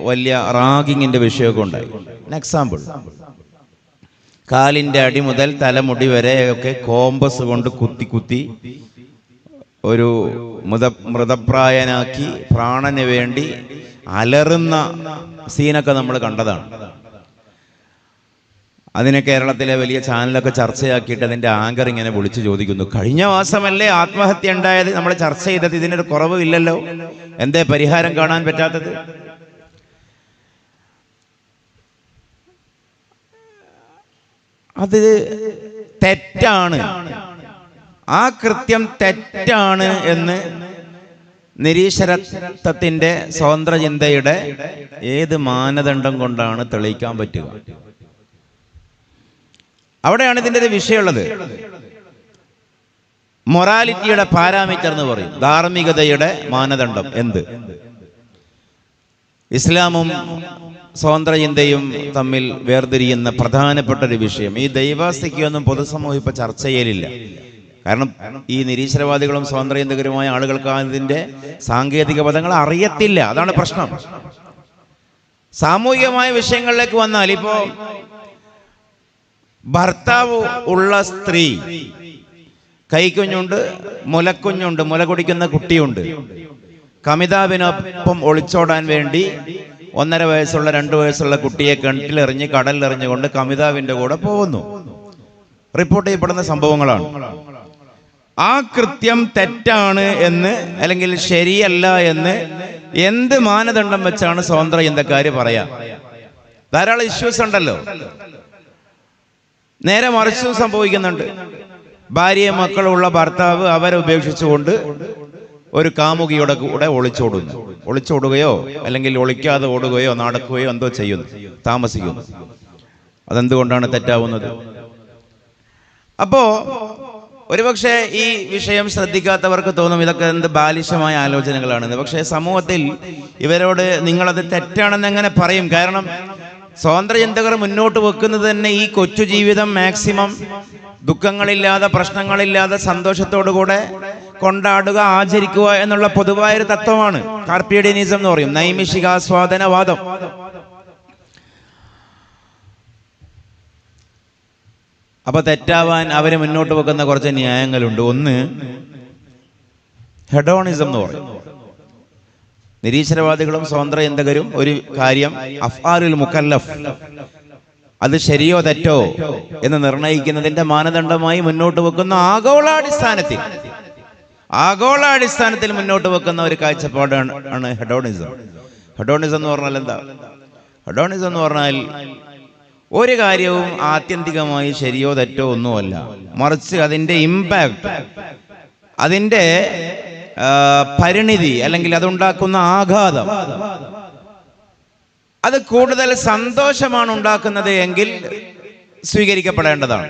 വലിയ റാഗിങ്ങിന്റെ വിഷയമൊക്കെ ഉണ്ടായി. എക്സാമ്പിൾ, കാലിന്റെ അടി മുതൽ തലമുടി വരെ ഒക്കെ കോമ്പസ് കൊണ്ട് കുത്തി കുത്തി ഒരു മൃതപ്രായനാക്കി പ്രാണന് വേണ്ടി അലറുന്ന സീനൊക്കെ നമ്മൾ കണ്ടതാണ്. അതിനെ കേരളത്തിലെ വലിയ ചാനലൊക്കെ ചർച്ചയാക്കിയിട്ട് അതിന്റെ ആങ്കർ ഇങ്ങനെ വിളിച്ചു ചോദിക്കുന്നു, കഴിഞ്ഞ മാസമല്ലേ ആത്മഹത്യ ഉണ്ടായത്, നമ്മൾ ചർച്ച ചെയ്തത്, ഇതിനൊരു കുറവില്ലല്ലോ, എന്തേ പരിഹാരം കാണാൻ പറ്റാത്തത്? അത് തെറ്റാണ്, ആ കൃത്യം തെറ്റാണ് എന്ന് നിരീശ്വരത്വത്തിന്റെ സ്വതന്ത്ര ചിന്തയുടെ ഏത് മാനദണ്ഡം കൊണ്ടാണ് തെളിയിക്കാൻ പറ്റുക? അവിടെയാണ് ഇതിൻ്റെ ഒരു വിഷയമുള്ളത്. മൊറാലിറ്റിയുടെ പാരാമീറ്റർ എന്ന് പറയും, ധാർമ്മികതയുടെ മാനദണ്ഡം എന്ത്? ഇസ്ലാമും സ്വതന്ത്ര ചിന്തയും തമ്മിൽ വേർതിരിയുന്ന പ്രധാനപ്പെട്ട ഒരു വിഷയം. ഈ ദൈവാസ്തിക്കൊന്നും പൊതുസമൂഹം ഇപ്പൊ ചർച്ച ചെയ്യലില്ല. കാരണം ഈ നിരീശ്വരവാദികളും സ്വതന്ത്ര ചിന്തകരുമായ ആളുകൾക്ക് അതിന്റെ സാങ്കേതിക പദങ്ങൾ അറിയത്തില്ല. അതാണ് പ്രശ്നം. സാമൂഹികമായ വിഷയങ്ങളിലേക്ക് വന്നാൽ ഇപ്പോ ഭർത്താവ് ഉള്ള സ്ത്രീ, കൈക്കുഞ്ഞുണ്ട്, മുലക്കുഞ്ഞുണ്ട്, മുല കുടിക്കുന്ന കുട്ടിയുണ്ട്. കമിതാവിനൊപ്പം ഒളിച്ചോടാൻ വേണ്ടി 1.5 വയസ്സുള്ള 2 വയസ്സുള്ള കുട്ടിയെ കിണറ്റിലെറിഞ്ഞ് കടലിലെറിഞ്ഞുകൊണ്ട് കമിതാവിന്റെ കൂടെ പോകുന്നു. റിപ്പോർട്ട് ചെയ്യപ്പെടുന്ന സംഭവങ്ങളാണ്. ആ കൃത്യം തെറ്റാണ് എന്ന് അല്ലെങ്കിൽ ശരിയല്ല എന്ന് എന്ത് മാനദണ്ഡം വെച്ചാണ് സ്വതന്ത്ര ചിന്തക്കാര് പറയാ? ധാരാളം ഇഷ്യൂസ് ഉണ്ടല്ലോ. നേരെ മറിച്ചും സംഭവിക്കുന്നുണ്ട്. ഭാര്യയും മക്കളുള്ള ഭർത്താവ് അവരെ ഉപേക്ഷിച്ചുകൊണ്ട് ഒരു കാമുകിയുടെ കൂടെ ഒളിച്ചോടുകയോ അല്ലെങ്കിൽ ഒളിക്കാതെ ഓടുകയോ നടക്കുകയോ എന്തോ ചെയ്യുന്നു, താമസിക്കുന്നു. അതെന്തുകൊണ്ടാണ് തെറ്റാവുന്നത്? അപ്പോ ഒരുപക്ഷെ ഈ വിഷയം ശ്രദ്ധിക്കാത്തവർക്ക് തോന്നും ഇതൊക്കെ എന്ത് ബാലിശമായ ആലോചനകളാണെന്ന്. പക്ഷേ സമൂഹത്തിൽ ഇവരോട് നിങ്ങളത് തെറ്റാണെന്ന് എങ്ങനെ പറയും? കാരണം സ്വതന്ത്ര ചിന്തകർ മുന്നോട്ട് വെക്കുന്നത് തന്നെ ഈ കൊച്ചു ജീവിതം മാക്സിമം ദുഃഖങ്ങളില്ലാതെ, പ്രശ്നങ്ങളില്ലാതെ, സന്തോഷത്തോടുകൂടെ കൊണ്ടാടുക, ആചരിക്കുക എന്നുള്ള പൊതുവായൊരു തത്വമാണ്. കാർപ്പിയഡിനിസം എന്ന് പറയും, നൈമിഷികാസ്വാദനവാദം. അപ്പൊ തെറ്റാവാൻ അവര് മുന്നോട്ട് വെക്കുന്ന കുറച്ച് ന്യായങ്ങളുണ്ട്. ഒന്ന് ഹെഡോണിസം എന്ന് പറയും. നിരീശ്വരവാദികളും സ്വതന്ത്ര ചിന്തകരും ഒരു കാര്യം അഫ്ആലുൽ മുക്കല്ലഫ്, അത് ശരിയോ തെറ്റോ എന്ന് നിർണയിക്കുന്നതിന്റെ മാനദണ്ഡമായി മുന്നോട്ട് വെക്കുന്ന ആഗോളാടിസ്ഥാനത്തിൽ മുന്നോട്ട് വെക്കുന്ന ഒരു കാഴ്ചപ്പാടാണ് ഹെഡോണിസം. ഹെഡോണിസം എന്ന് പറഞ്ഞാൽ എന്താ? ഹെഡോണിസം എന്ന് പറഞ്ഞാൽ ഒരു കാര്യവും ആത്യന്തികമായി ശരിയോ തെറ്റോ ഒന്നുമല്ല, മറിച്ച് അതിന്റെ ഇമ്പാക്ട്, അതിന്റെ പരിണിതി അല്ലെങ്കിൽ അതുണ്ടാക്കുന്ന ആഘാതം, അത് കൂടുതൽ സന്തോഷമാണ് ഉണ്ടാക്കുന്നത് എങ്കിൽ സ്വീകരിക്കപ്പെടേണ്ടതാണ്.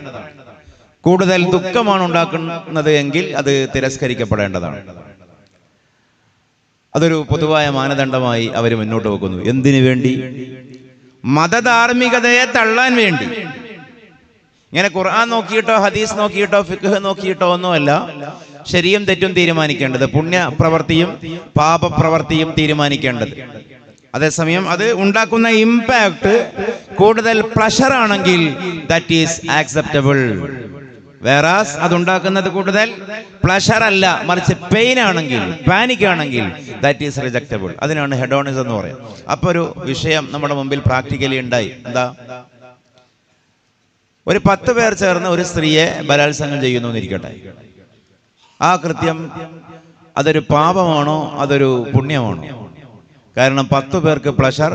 കൂടുതൽ ദുഃഖമാണ് ഉണ്ടാക്കുന്നത് എങ്കിൽ അത് തിരസ്കരിക്കപ്പെടേണ്ടതാണ്. അതൊരു പൊതുവായ മാനദണ്ഡമായി അവർ മുന്നോട്ട് വെക്കുന്നു. എന്തിനു വേണ്ടി? മതധാർമ്മികതയെ തള്ളാൻ വേണ്ടി. ഇങ്ങനെ ഖുർആൻ നോക്കിയിട്ടോ ഹദീസ് നോക്കിയിട്ടോ ഫിഖ് നോക്കിയിട്ടോ ഒന്നുമല്ല ശരിയും തെറ്റും തീരുമാനിക്കേണ്ടത്, പുണ്യപ്രവൃത്തിയും പാപപ്രവൃത്തിയും തീരുമാനിക്കേണ്ടത്. അതേസമയം അത് ഉണ്ടാക്കുന്ന ഇമ്പാക്ട് കൂടുതൽ പ്ലഷർ ആണെങ്കിൽ ദാറ്റ് ഈസ് ആക്സെപ്റ്റബിൾ. വേറാസ് അതുണ്ടാക്കുന്നത് കൂടുതൽ പ്ലഷർ അല്ല, മറിച്ച് പെയിൻ ആണെങ്കിൽ, പാനിക് ആണെങ്കിൽ ദാറ്റ് ഈസ് റിജക്റ്റബിൾ. അതിനാണ് ഹെഡോണിസം എന്ന് പറയാം. അപ്പൊ ഒരു വിഷയം നമ്മുടെ മുമ്പിൽ പ്രാക്ടിക്കലി ഉണ്ടായി. എന്താ? ഒരു 10 പേർ ചേർന്ന് ഒരു സ്ത്രീയെ ബലാത്സംഗം ചെയ്യുന്നു എന്നിരിക്കട്ടെ. ആ കൃത്യം അതൊരു പാപമാണോ അതൊരു പുണ്യമാണോ? കാരണം 10 പേർക്ക് പ്ലഷർ,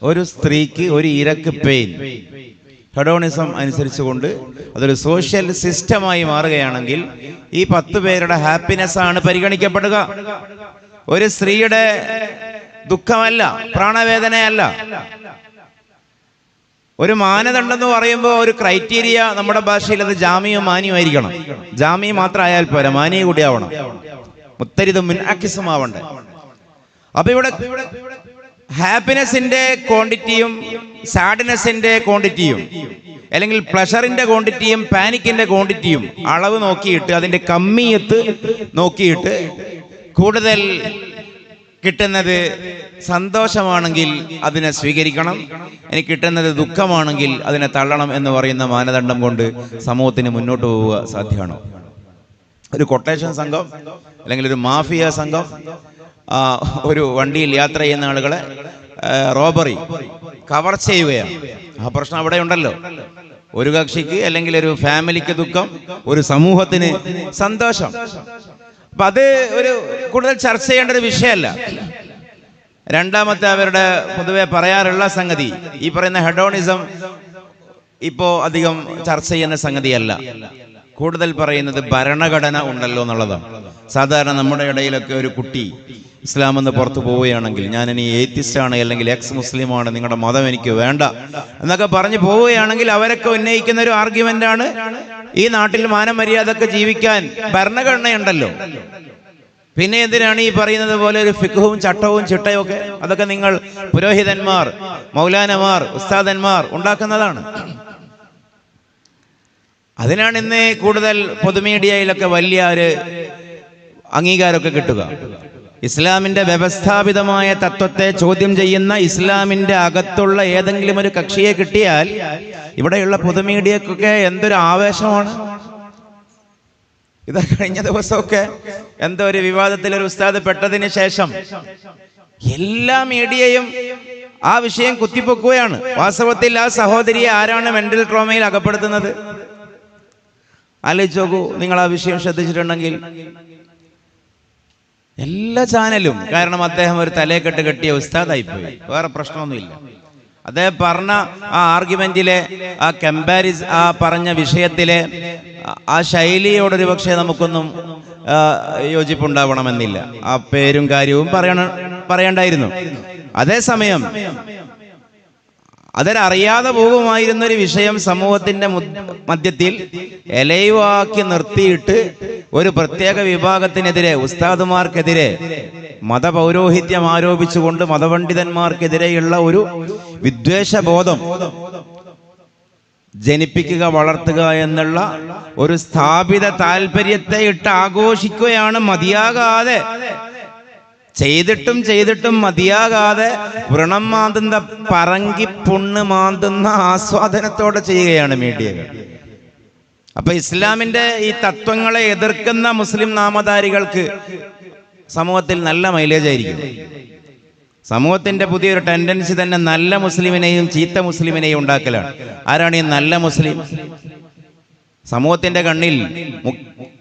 ഒരു സ്ത്രീക്ക്, ഒരു ഇരക്ക് പെയിൻ. ഹെഡോണിസം അനുസരിച്ചുകൊണ്ട് അതൊരു സോഷ്യൽ സിസ്റ്റമായി മാറുകയാണെങ്കിൽ ഈ 10 പേരുടെ ഹാപ്പിനെസ് ആണ് പരിഗണിക്കപ്പെടുക. ഒരു സ്ത്രീയുടെ ദുഃഖമല്ല, പ്രാണവേദനയല്ല. ഒരു മാനദണ്ഡം എന്ന് പറയുമ്പോൾ ഒരു ക്രൈറ്റീരിയ നമ്മുടെ ഭാഷയിൽ അത് ജാമിയും മാനിയും ആയിരിക്കണം. ജാമി മാത്രം ആയാൽ പോരാ, മാനിയ കൂടി ആവണം, മുത്തരിതും മുൻഅക്കിസുമാവണ്ടേ. അപ്പൊ ഇവിടെ ഹാപ്പിനെസിന്റെ ക്വാണ്ടിറ്റിയും സാഡ്നെസിന്റെ ക്വാണ്ടിറ്റിയും അല്ലെങ്കിൽ പ്ലഷറിന്റെ ക്വാണ്ടിറ്റിയും പാനിക്കിന്റെ ക്വാണ്ടിറ്റിയും അളവ് നോക്കിയിട്ട് അതിന്റെ കമ്മിയത്ത് നോക്കിയിട്ട് കൂടുതൽ കിട്ടുന്നത് സന്തോഷമാണെങ്കിൽ അതിനെ സ്വീകരിക്കണം, എനിക്ക് കിട്ടുന്നത് ദുഃഖമാണെങ്കിൽ അതിനെ തള്ളണം എന്ന് പറയുന്ന മാനദണ്ഡം കൊണ്ട് സമൂഹത്തിന് മുന്നോട്ട് പോവുക സാധ്യമാണോ? ഒരു കൊട്ടേഷൻ സംഘം അല്ലെങ്കിൽ ഒരു മാഫിയ സംഘം ഒരു വണ്ടിയിൽ യാത്ര ചെയ്യുന്ന ആളുകളെ റോബറി, കവർ ചെയ്യുകയാണ്. ആ പ്രശ്നം അവിടെ ഉണ്ടല്ലോ. ഒരു കക്ഷിക്ക് അല്ലെങ്കിൽ ഒരു ഫാമിലിക്ക് ദുഃഖം, ഒരു സമൂഹത്തിന് സന്തോഷം. അപ്പൊ അത് ഒരു കൂടുതൽ ചർച്ച ചെയ്യേണ്ട ഒരു വിഷയമല്ല. രണ്ടാമത്തെ അവരുടെ പൊതുവെ പറയാറുള്ള സംഗതി, ഈ പറയുന്ന ഹെഡോണിസം ഇപ്പോ അധികം ചർച്ച ചെയ്യുന്ന സംഗതിയല്ല. കൂടുതൽ പറയുന്നത് ഭരണഘടന ഉണ്ടല്ലോ എന്നുള്ളതാണ്. സാധാരണ നമ്മുടെ ഇടയിലൊക്കെ ഒരു കുട്ടി ഇസ്ലാം എന്ന് പുറത്തു പോവുകയാണെങ്കിൽ, ഞാൻ ഇനി ഏത്തിസ്റ്റ് ആണ് അല്ലെങ്കിൽ എക്സ് മുസ്ലിമാണ്, നിങ്ങളുടെ മതം എനിക്ക് വേണ്ട എന്നൊക്കെ പറഞ്ഞു പോവുകയാണെങ്കിൽ അവരൊക്കെ ഉന്നയിക്കുന്ന ഒരു ആർഗ്യുമെന്റ് ആണ്, ഈ നാട്ടിൽ മാനമര്യാദക്ക് ജീവിക്കാൻ ഭരണഘടനയുണ്ടല്ലോ, പിന്നെ എന്തിനാണ് ഈ പറയുന്നത് പോലെ ഒരു ഫിഖ്ഹും ചട്ടവും ചിട്ടയും ഒക്കെ? അതൊക്കെ നിങ്ങൾ പുരോഹിതന്മാർ, മൗലാനമാർ, ഉസ്താദന്മാർ ഉണ്ടാക്കുന്നതാണ്. അതിനാണ് ഇന്ന് കൂടുതൽ പൊതുമീഡിയയിലൊക്കെ വലിയ ഒരു അംഗീകാരമൊക്കെ കിട്ടുക. ഇസ്ലാമിന്റെ വ്യവസ്ഥാപിതമായ തത്വത്തെ ചോദ്യം ചെയ്യുന്ന ഇസ്ലാമിന്റെ അകത്തുള്ള ഏതെങ്കിലും ഒരു കക്ഷിയെ കിട്ടിയാൽ ഇവിടെയുള്ള പൊതുമീഡിയക്കൊക്കെ എന്തൊരു ആവേശമാണ്. ഇത് കഴിഞ്ഞ ദിവസമൊക്കെ എന്തോ ഒരു വിവാദത്തിൽ ഒരു ഉസ്താദ് പെട്ടതിന് ശേഷം എല്ലാ മീഡിയയും ആ വിഷയം കുത്തിപ്പൊക്കുകയാണ്. വാസ്തവത്തിൽ ആ സഹോദരിയെ ആരാണ് മെന്റൽ ട്രോമയിൽ അകപ്പെടുത്തുന്നത്? ആലോചിച്ച് നോക്കൂ നിങ്ങൾ ആ വിഷയം ശ്രദ്ധിച്ചിട്ടുണ്ടെങ്കിൽ. എല്ലാ ചാനലും, കാരണം അദ്ദേഹം ഒരു തലയെക്കെട്ട് കെട്ടിയ ഉസ്താദായിപ്പോയി, വേറെ പ്രശ്നമൊന്നുമില്ല. അദ്ദേഹം പറഞ്ഞ ആ ആർഗ്യുമെന്റിലെ ആ ആ പറഞ്ഞ വിഷയത്തിലെ ആ ശൈലിയോടൊരു പക്ഷേ നമുക്കൊന്നും യോജിപ്പുണ്ടാവണമെന്നില്ല. ആ പേരും കാര്യവും പറയണ്ടായിരുന്നു. അതേസമയം അതൊരറിയാതെ പോകുമായിരുന്നൊരു വിഷയം സമൂഹത്തിന്റെ മധ്യത്തിൽ എലയുവാക്കി നിർത്തിയിട്ട് ഒരു പ്രത്യേക വിഭാഗത്തിനെതിരെ, ഉസ്താദുമാർക്കെതിരെ മതപൗരോഹിത്യം ആരോപിച്ചുകൊണ്ട് മതപണ്ഡിതന്മാർക്കെതിരെയുള്ള ഒരു വിദ്വേഷബോധം ജനിപ്പിക്കുക, വളർത്തുക എന്നുള്ള ഒരു സ്ഥാപിത താല്പര്യത്തെ ഇട്ട് ആഘോഷിക്കുകയാണ്. മതിയാകാതെ ചെയ്തിട്ടും മതിയാകാതെ വ്രണം മാന്തുന്ന പറങ്കി പുണ്ണ് മാന്തുന്ന ആസ്വാദനത്തോടെ ചെയ്യുകയാണ് മീഡിയകൾ. അപ്പൊ ഇസ്ലാമിന്റെ ഈ തത്വങ്ങളെ എതിർക്കുന്ന മുസ്ലിം നാമധാരികൾക്ക് സമൂഹത്തിൽ നല്ല മൈലേജ് ആയിരിക്കും. സമൂഹത്തിന്റെ പുതിയൊരു ടെൻഡൻസി തന്നെ നല്ല മുസ്ലിമിനെയും ചീത്ത മുസ്ലിമിനെയും ഉണ്ടാക്കലാണ്. ആരാണ് ഈ നല്ല മുസ്ലിം? സമൂഹത്തിന്റെ കണ്ണിൽ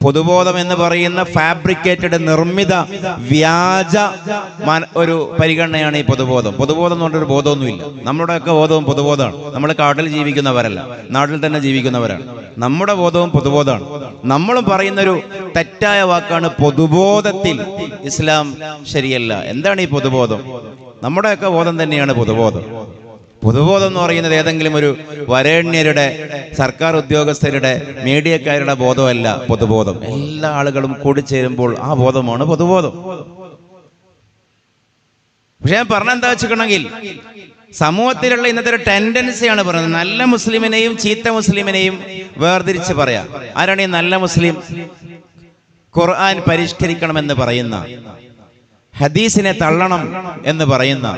പൊതുബോധം എന്ന് പറയുന്ന ഫാബ്രിക്കേറ്റഡ്, നിർമ്മിത, വ്യാജ ഒരു പരിഗണനയാണ് ഈ പൊതുബോധം. പൊതുബോധം എന്ന് പറഞ്ഞൊരു ബോധമൊന്നുമില്ല. നമ്മുടെയൊക്കെ ബോധവും പൊതുബോധമാണ്. നമ്മൾ കാട്ടിൽ ജീവിക്കുന്നവരല്ല, നാട്ടിൽ തന്നെ ജീവിക്കുന്നവരാണ്. നമ്മുടെ ബോധവും പൊതുബോധമാണ്. നമ്മളും പറയുന്നൊരു തെറ്റായ വാക്കാണ് പൊതുബോധത്തിൽ ഇസ്ലാം ശരിയല്ല. എന്താണ് ഈ പൊതുബോധം? നമ്മുടെയൊക്കെ ബോധം തന്നെയാണ് പൊതുബോധം. പൊതുബോധം എന്ന് പറയുന്നത് ഏതെങ്കിലും ഒരു വരേണ്യരുടെ, സർക്കാർ ഉദ്യോഗസ്ഥരുടെ, മീഡിയക്കാരുടെ ബോധമല്ല പൊതുബോധം. എല്ലാ ആളുകളും കൂടിച്ചേരുമ്പോൾ ആ ബോധമാണ് പൊതുബോധം. പക്ഷെ ഞാൻ പറഞ്ഞെന്താ വെച്ചിട്ടുണ്ടെങ്കിൽ, സമൂഹത്തിലുള്ള ഇന്നത്തെ ഒരു ടെൻഡൻസിയാണ് പറയുന്നത് നല്ല മുസ്ലിമിനെയും ചീത്ത മുസ്ലിമിനെയും വേർതിരിച്ച് പറയാം. ആരാണ് ഈ നല്ല മുസ്ലിം? ഖുർആൻ പരിഷ്കരിക്കണമെന്ന് പറയുന്ന, ഹദീസിനെ തള്ളണം എന്ന് പറയുന്ന,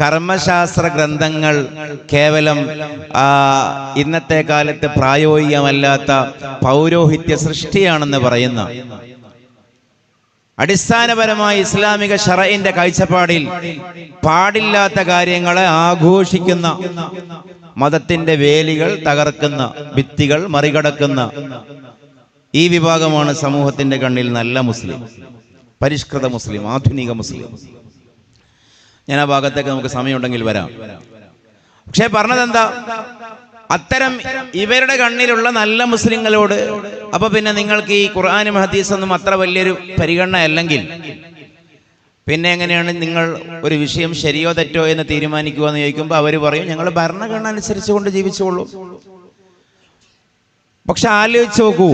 കർമ്മശാസ്ത്ര ഗ്രന്ഥങ്ങൾ കേവലം ഇന്നത്തെ കാലത്ത് പ്രായോഗികമല്ലാത്ത പൗരോഹിത്യ സൃഷ്ടിയാണെന്ന് പറയുന്ന, അടിസ്ഥാനപരമായി ഇസ്ലാമിക ശറഇന്റെ കാഴ്ചപ്പാടിൽ പാടില്ലാത്ത കാര്യങ്ങളെ ആഘോഷിക്കുന്ന, മതത്തിന്റെ വേലികൾ തകർക്കുന്ന, ഭിത്തികൾ മറികടക്കുന്ന ഈ വിഭാഗമാണ് സമൂഹത്തിന്റെ കണ്ണിൽ നല്ല മുസ്ലിം, പരിഷ്കൃത മുസ്ലിം, ആധുനിക മുസ്ലിം. ഞാൻ ആ ഭാഗത്തേക്ക് നമുക്ക് സമയമുണ്ടെങ്കിൽ വരാം. പക്ഷെ പറഞ്ഞതെന്താ, അത്തരം ഇവരുടെ കണ്ണിലുള്ള നല്ല മുസ്ലിങ്ങളോട് അപ്പൊ പിന്നെ നിങ്ങൾക്ക് ഈ ഖുർആനും ഹദീസൊന്നും അത്ര വലിയൊരു പരിഗണന അല്ലെങ്കിൽ പിന്നെ എങ്ങനെയാണ് നിങ്ങൾ ഒരു വിഷയം ശരിയോ തെറ്റോ എന്ന് തീരുമാനിക്കുക എന്ന് ചോദിക്കുമ്പോൾ അവർ പറയും ഞങ്ങൾ ഭരണഘടന അനുസരിച്ചുകൊണ്ട് ജീവിച്ചോളൂ. പക്ഷെ ആലോചിച്ച് നോക്കൂ,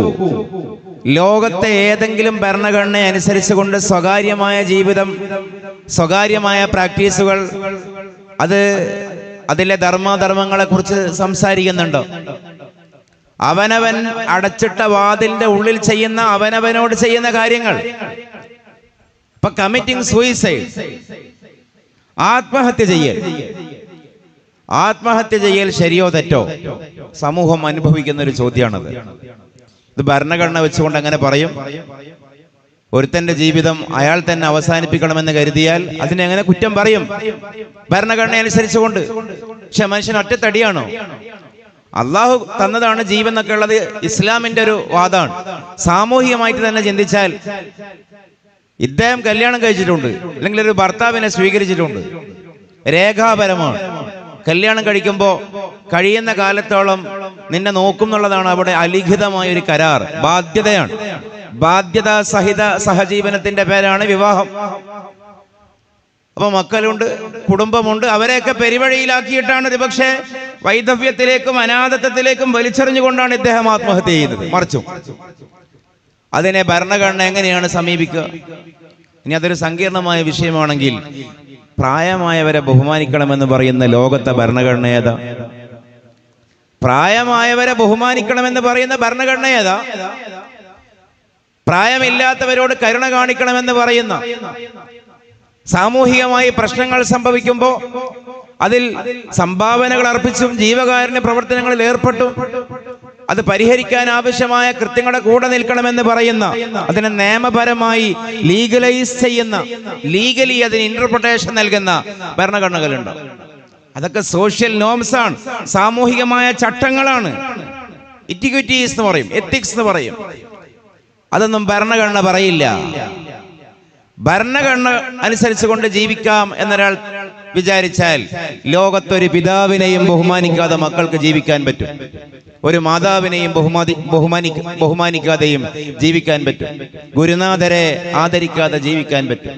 ലോകത്തെ ഏതെങ്കിലും ഭരണഘടന അനുസരിച്ചുകൊണ്ട് സ്വകാര്യമായ ജീവിതം, സ്വകാര്യമായ പ്രാക്ടീസുകൾ, അതിലെ ധർമ്മങ്ങളെ കുറിച്ച് സംസാരിക്കുന്നുണ്ടോ? അവനവൻ അടച്ചിട്ട വാതിലിന്റെ ഉള്ളിൽ ചെയ്യുന്ന, അവനവനോട് ചെയ്യുന്ന കാര്യങ്ങൾ. ഇപ്പൊ കമ്മിറ്റിംഗ് സൂയിസൈഡ്, ആത്മഹത്യ ചെയ്യൽ ശരിയോ തെറ്റോ? സമൂഹം അനുഭവിക്കുന്ന ഒരു ചോദ്യമാണത്. ഇത് ഭരണഘടന വെച്ചുകൊണ്ട് അങ്ങനെ പറയും. ഒരുത്തന്റെ ജീവിതം അയാൾ തന്നെ അവസാനിപ്പിക്കണമെന്ന് കരുതിയാൽ അതിനെങ്ങനെ കുറ്റം പറയും? ഭരണഘടന അനുസരിച്ചുകൊണ്ട്. പക്ഷെ മനുഷ്യൻ ഒറ്റത്തടിയാണോ? അള്ളാഹു തന്നതാണ് ജീവൻ എന്നൊക്കെ ഉള്ളത് ഇസ്ലാമിന്റെ ഒരു വാദമാണ്. സാമൂഹികമായിട്ട് തന്നെ ചിന്തിച്ചാൽ ഇദ്ദേഹം കല്യാണം കഴിച്ചിട്ടുണ്ട്, അല്ലെങ്കിൽ ഒരു ഭർത്താവിനെ സ്വീകരിച്ചിട്ടുണ്ട്, രേഖാപരമാണ്. കല്യാണം കഴിക്കുമ്പോൾ കഴിയുന്ന കാലത്തോളം നിന്നെ നോക്കും എന്നുള്ളതാണ് അവിടെ അലിഖിതമായ ഒരു കരാർ, ബാധ്യതയാണ്. ബാധ്യത സഹിത സഹജീവനത്തിന്റെ പേരാണ് വിവാഹം. അപ്പോൾ മക്കളുണ്ട്, കുടുംബമുണ്ട്, അവരെയൊക്കെ പെരുവഴിയിലാക്കിയിട്ടാണ് ഒരുപക്ഷെ വൈധവ്യത്തിലേക്കും അനാഥത്വത്തിലേക്കും വലിച്ചെറിഞ്ഞുകൊണ്ടാണ് ഇദ്ദേഹം ആത്മഹത്യ ചെയ്യുന്നത്. മറിച്ചും അതിനെ ഭരണഘടന എങ്ങനെയാണ് സമീപിക്കുക? ഇനി അതൊരു സങ്കീർണമായ വിഷയമാണെങ്കിൽ പ്രായമായവരെ ബഹുമാനിക്കണമെന്ന് പറയുന്ന ലോകത്തെ ഭരണഘടന ഏതാ? പ്രായമായവരെ ബഹുമാനിക്കണമെന്ന് പറയുന്ന ഭരണഘടന ഏതാ? പ്രായമില്ലാത്തവരോട് കരുണ കാണിക്കണമെന്ന് പറയുന്ന, സാമൂഹികമായി പ്രശ്നങ്ങൾ സംഭവിക്കുമ്പോൾ അതിൽ സംഭാവനകൾ അർപ്പിച്ചും ജീവകാരുണ്യ പ്രവർത്തനങ്ങളിൽ ഏർപ്പെട്ടും അത് പരിഹരിക്കാൻ ആവശ്യമായ കൃത്യങ്ങളുടെ കൂടെ നിൽക്കണമെന്ന് പറയുന്ന, അതിനെ നിയമപരമായി ലീഗലൈസ് ചെയ്യുന്ന, ലീഗലി അതിന് ഇന്റർപ്രിട്ടേഷൻ നൽകുന്ന ഭരണഘടനകളുണ്ട്. അതൊക്കെ സോഷ്യൽ നോംസ് ആണ്, സാമൂഹികമായ ചട്ടങ്ങളാണ്. ഇറ്റിക്വിറ്റീസ് എന്ന് പറയും, എത്തിക്സ് എന്ന് പറയും. അതൊന്നും ഭരണഘടന പറയില്ല. ഭരണഘടന അനുസരിച്ച് കൊണ്ട് ജീവിക്കാം എന്നൊരാൾ വിചാരിച്ചാൽ ലോകത്തൊരു പിതാവിനെയും ബഹുമാനിക്കാതെ മക്കൾക്ക് ജീവിക്കാൻ പറ്റും. ഒരു മാതാവിനെയും ബഹുമാനിക്കാതെയും ജീവിക്കാൻ പറ്റും. ഗുരുനാഥരെ ആദരിക്കാതെ ജീവിക്കാൻ പറ്റും.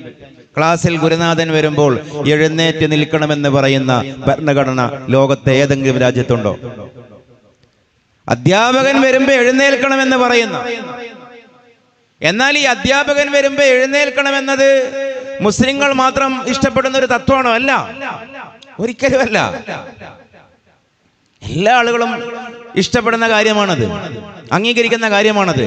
ക്ലാസ്സിൽ ഗുരുനാഥൻ വരുമ്പോൾ എഴുന്നേറ്റ് നിൽക്കണമെന്ന് പറയുന്ന ഭരണഘടന ലോകത്തെ ഏതെങ്കിലും രാജ്യത്തുണ്ടോ? അധ്യാപകൻ വരുമ്പോൾ എഴുന്നേൽക്കണമെന്ന് പറയുന്ന, എന്നാൽ ഈ അധ്യാപകൻ വരുമ്പോൾ എഴുന്നേൽക്കണമെന്നത് മുസ്ലിങ്ങൾ മാത്രം ഇഷ്ടപ്പെടുന്ന ഒരു തത്വമാണോ? അല്ല, ഒരിക്കലുമല്ല. എല്ലാ ആളുകളും ഇഷ്ടപ്പെടുന്ന കാര്യമാണത്, അംഗീകരിക്കുന്ന കാര്യമാണത്.